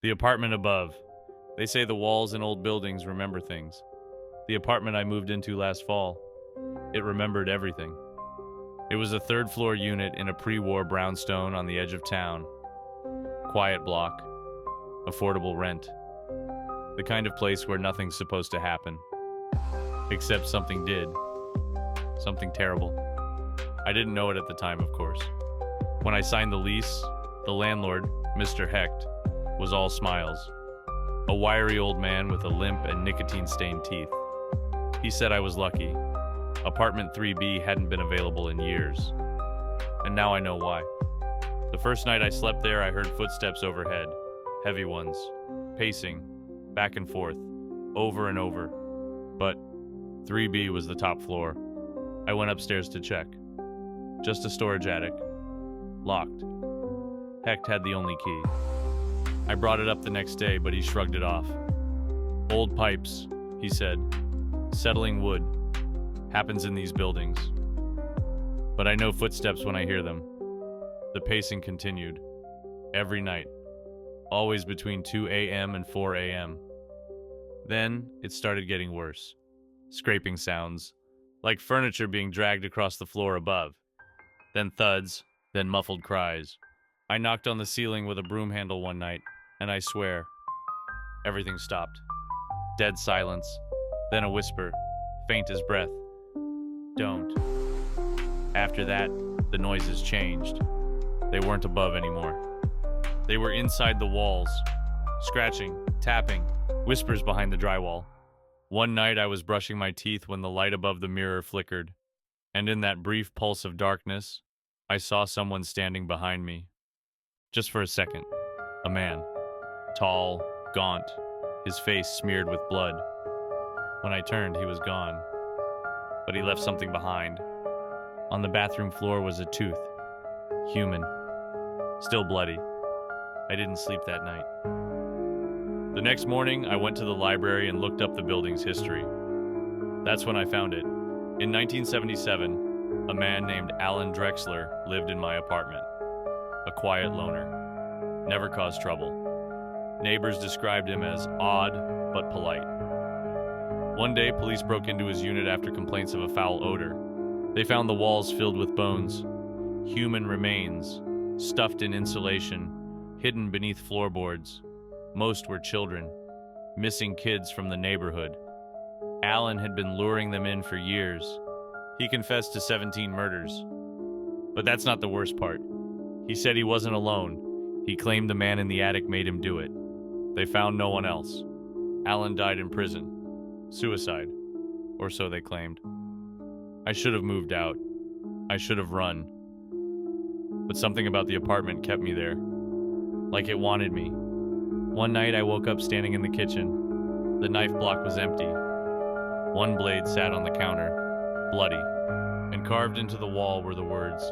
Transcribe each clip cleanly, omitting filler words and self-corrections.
The apartment above. They say the walls in old buildings remember things. The apartment I moved into last fall, it remembered everything. It was a third-floor unit in a pre-war brownstone on the edge of town. Quiet block. Affordable rent. The kind of place where nothing's supposed to happen. Except something did. Something terrible. I didn't know it at the time, of course. When I signed the lease, the landlord, Mr. Hecht, was all smiles. A wiry old man with a limp and nicotine-stained teeth. He said I was lucky. Apartment 3B hadn't been available in years. And now I know why. The first night I slept there, I heard footsteps overhead. Heavy ones. Pacing. Back and forth. Over and over. But 3B was the top floor. I went upstairs to check. Just a storage attic. Locked. Hecht had the only key. I brought it up the next day, but he shrugged it off. Old pipes, he said. Settling wood. Happens in these buildings. But I know footsteps when I hear them. The pacing continued. Every night. Always between 2 a.m. and 4 a.m. Then it started getting worse. Scraping sounds. Like furniture being dragged across the floor above. Then thuds. Then muffled cries. I knocked on the ceiling with a broom handle one night, and I swear, everything stopped. Dead silence. Then a whisper, faint as breath. Don't. After that, the noises changed. They weren't above anymore. They were inside the walls. Scratching, tapping, whispers behind the drywall. One night I was brushing my teeth when the light above the mirror flickered, and in that brief pulse of darkness, I saw someone standing behind me. Just for a second. A man. Tall, gaunt, his face smeared with blood. When I turned, he was gone. But he left something behind. On the bathroom floor was a tooth. Human. Still bloody. I didn't sleep that night. The next morning, I went to the library and looked up the building's history. That's when I found it. In 1977, a man named Alan Drexler lived in my apartment. A quiet loner. Never caused trouble. Neighbors described him as odd, but polite. One day, police broke into his unit after complaints of a foul odor. They found the walls filled with bones. Human remains, stuffed in insulation, hidden beneath floorboards. Most were children, missing kids from the neighborhood. Alan had been luring them in for years. He confessed to 17 murders. But that's not the worst part. He said he wasn't alone. He claimed the man in the attic made him do it. They found no one else. Alan died in prison. Suicide. Or so they claimed. I should have moved out. I should have run. But something about the apartment kept me there. Like it wanted me. One night I woke up standing in the kitchen. The knife block was empty. One blade sat on the counter, bloody, and carved into the wall were the words,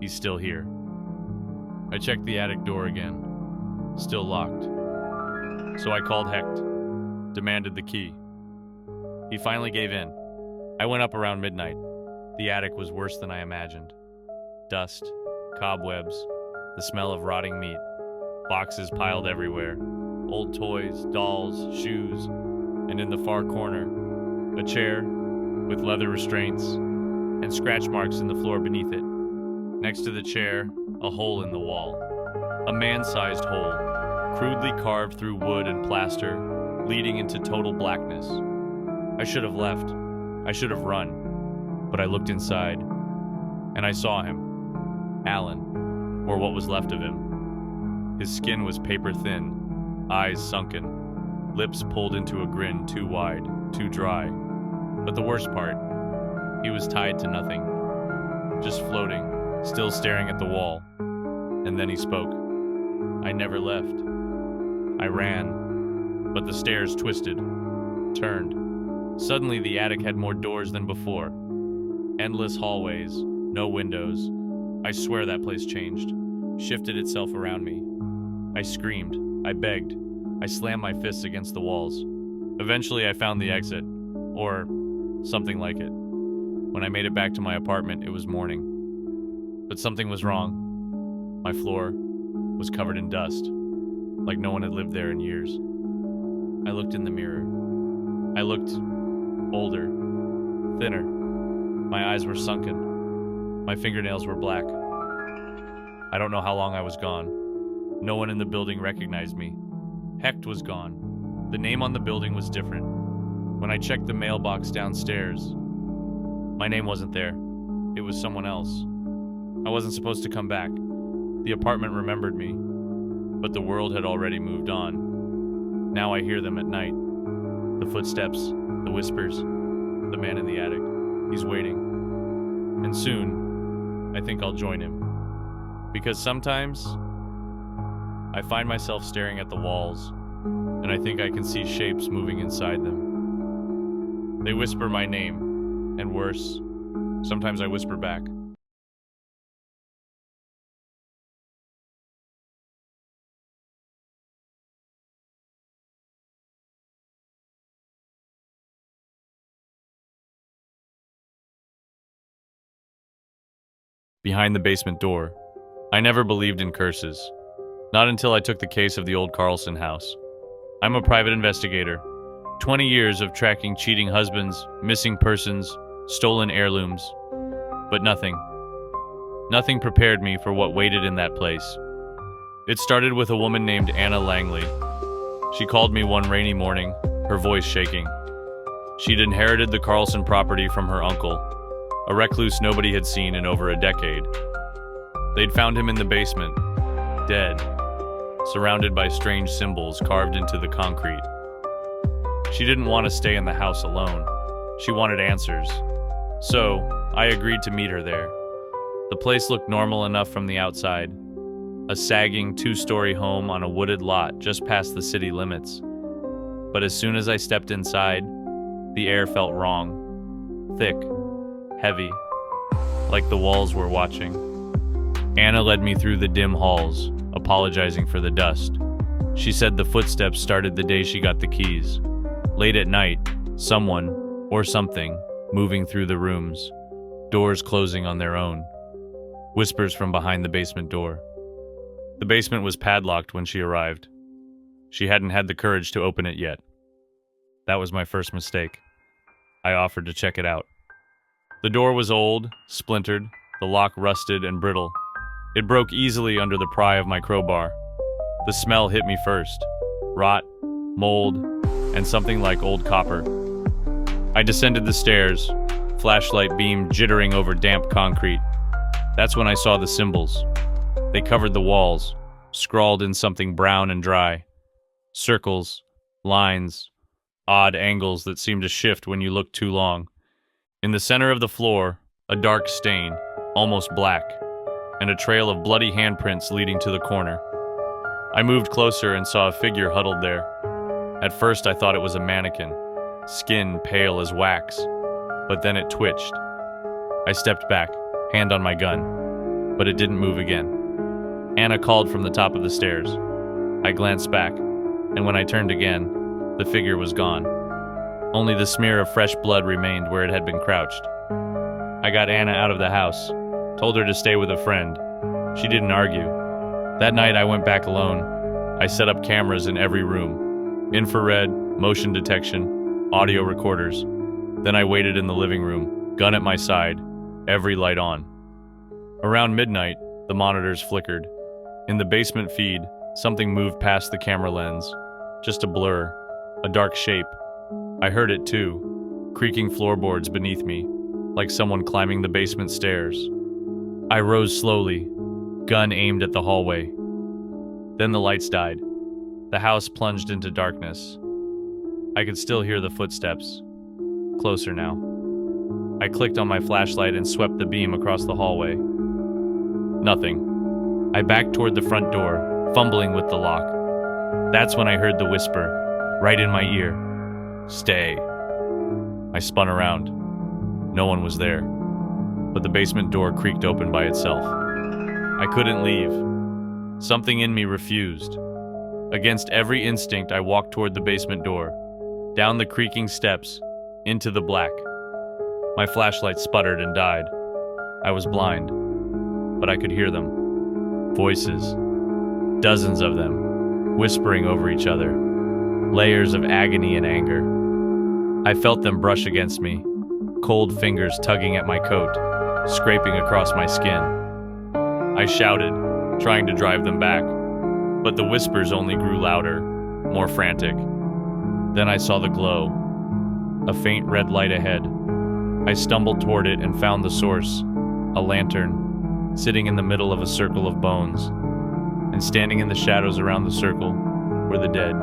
"He's still here." I checked the attic door again. Still locked. So I called Hecht, demanded the key. He finally gave in. I went up around midnight. The attic was worse than I imagined. Dust, cobwebs, the smell of rotting meat, boxes piled everywhere, old toys, dolls, shoes, and in the far corner, a chair with leather restraints and scratch marks in the floor beneath it. Next to the chair, a hole in the wall. A man-sized hole, crudely carved through wood and plaster, leading into total blackness. I should have left. I should have run. But I looked inside, and I saw him. Alan, or what was left of him. His skin was paper thin, eyes sunken, lips pulled into a grin too wide, too dry. But the worst part, he was tied to nothing. Just floating, still staring at the wall. And then he spoke. I never left. I ran, but the stairs twisted, turned. Suddenly the attic had more doors than before. Endless hallways, no windows. I swear that place changed, shifted itself around me. I screamed, I begged, I slammed my fists against the walls. Eventually I found the exit, or something like it. When I made it back to my apartment, it was morning. But something was wrong. My floor was covered in dust, like no one had lived there in years. I looked in the mirror. I looked older, thinner. My eyes were sunken. My fingernails were black. I don't know how long I was gone. No one in the building recognized me. Hecht was gone. The name on the building was different. When I checked the mailbox downstairs, my name wasn't there. It was someone else. I wasn't supposed to come back. The apartment remembered me, but the world had already moved on. Now I hear them at night. The footsteps, the whispers, the man in the attic. He's waiting. And soon, I think I'll join him. Because sometimes, I find myself staring at the walls, and I think I can see shapes moving inside them. They whisper my name, and worse, sometimes I whisper back. Behind the basement door. I never believed in curses. Not until I took the case of the old Carlson house. I'm a private investigator. 20 years of tracking cheating husbands, missing persons, stolen heirlooms. But nothing. Nothing prepared me for what waited in that place. It started with a woman named Anna Langley. She called me one rainy morning, her voice shaking. She'd inherited the Carlson property from her uncle, a recluse nobody had seen in over a decade. They'd found him in the basement, dead, surrounded by strange symbols carved into the concrete. She didn't want to stay in the house alone. She wanted answers. So, I agreed to meet her there. The place looked normal enough from the outside. A sagging two-story home on a wooded lot just past the city limits. But as soon as I stepped inside, the air felt wrong. Thick, heavy, like the walls were watching. Anna led me through the dim halls, apologizing for the dust. She said the footsteps started the day she got the keys. Late at night, someone, or something, moving through the rooms, doors closing on their own. Whispers from behind the basement door. The basement was padlocked when she arrived. She hadn't had the courage to open it yet. That was my first mistake. I offered to check it out. The door was old, splintered, the lock rusted and brittle. It broke easily under the pry of my crowbar. The smell hit me first. Rot, mold, and something like old copper. I descended the stairs, flashlight beam jittering over damp concrete. That's when I saw the symbols. They covered the walls, scrawled in something brown and dry. Circles, lines, odd angles that seemed to shift when you looked too long. In the center of the floor, a dark stain, almost black, and a trail of bloody handprints leading to the corner. I moved closer and saw a figure huddled there. At first I thought it was a mannequin, skin pale as wax, but then it twitched. I stepped back, hand on my gun, but it didn't move again. Anna called from the top of the stairs. I glanced back, and when I turned again, the figure was gone. Only the smear of fresh blood remained where it had been crouched. I got Anna out of the house, told her to stay with a friend. She didn't argue. That night I went back alone. I set up cameras in every room. Infrared, motion detection, audio recorders. Then I waited in the living room, gun at my side, every light on. Around midnight, the monitors flickered. In the basement feed, something moved past the camera lens. Just a blur, a dark shape. I heard it too, creaking floorboards beneath me, like someone climbing the basement stairs. I rose slowly, gun aimed at the hallway. Then the lights died. The house plunged into darkness. I could still hear the footsteps. Closer now. I clicked on my flashlight and swept the beam across the hallway. Nothing. I backed toward the front door, fumbling with the lock. That's when I heard the whisper, right in my ear. Stay. I spun around. No one was there, but the basement door creaked open by itself. I couldn't leave. Something in me refused. Against every instinct, I walked toward the basement door, down the creaking steps, into the black. My flashlight sputtered and died. I was blind, but I could hear them. Voices. Dozens of them. whispering over each other, layers of agony and anger. I felt them brush against me, cold fingers tugging at my coat, scraping across my skin. I shouted, trying to drive them back, but the whispers only grew louder, more frantic. Then I saw the glow, a faint red light ahead. I stumbled toward it and found the source, a lantern, sitting in the middle of a circle of bones, and standing in the shadows around the circle were the dead.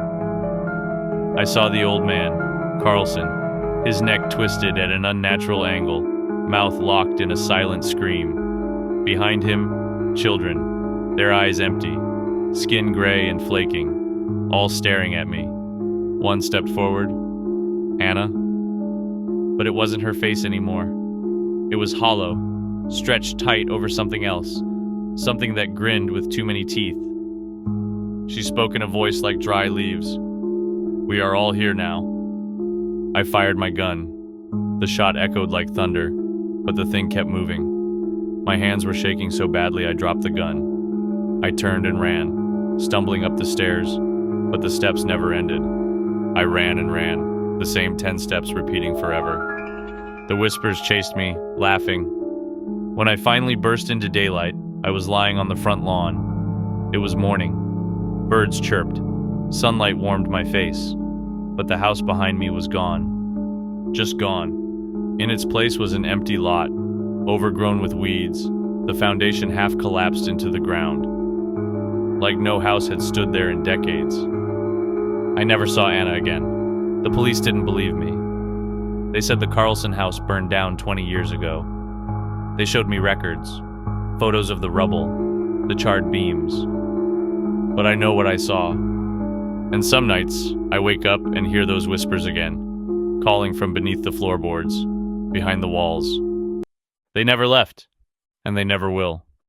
I saw the old man, Carlson, his neck twisted at an unnatural angle, mouth locked in a silent scream. Behind him, children, their eyes empty, skin gray and flaking, all staring at me. One stepped forward, Anna, but it wasn't her face anymore. It was hollow, stretched tight over something else, something that grinned with too many teeth. She spoke in a voice like dry leaves. "We are all here now." I fired my gun. The shot echoed like thunder, but the thing kept moving. My hands were shaking so badly I dropped the gun. I turned and ran, stumbling up the stairs, but the steps never ended. I ran and ran, the same 10 steps repeating forever. The whispers chased me, laughing. When I finally burst into daylight, I was lying on the front lawn. It was morning. Birds chirped. Sunlight warmed my face. But the house behind me was gone. Just gone. In its place was an empty lot, overgrown with weeds, the foundation half collapsed into the ground. Like no house had stood there in decades. I never saw Anna again. The police didn't believe me. They said the Carlson house burned down 20 years ago. They showed me records, photos of the rubble, the charred beams. But I know what I saw. And some nights, I wake up and hear those whispers again, calling from beneath the floorboards, behind the walls. They never left, and they never will.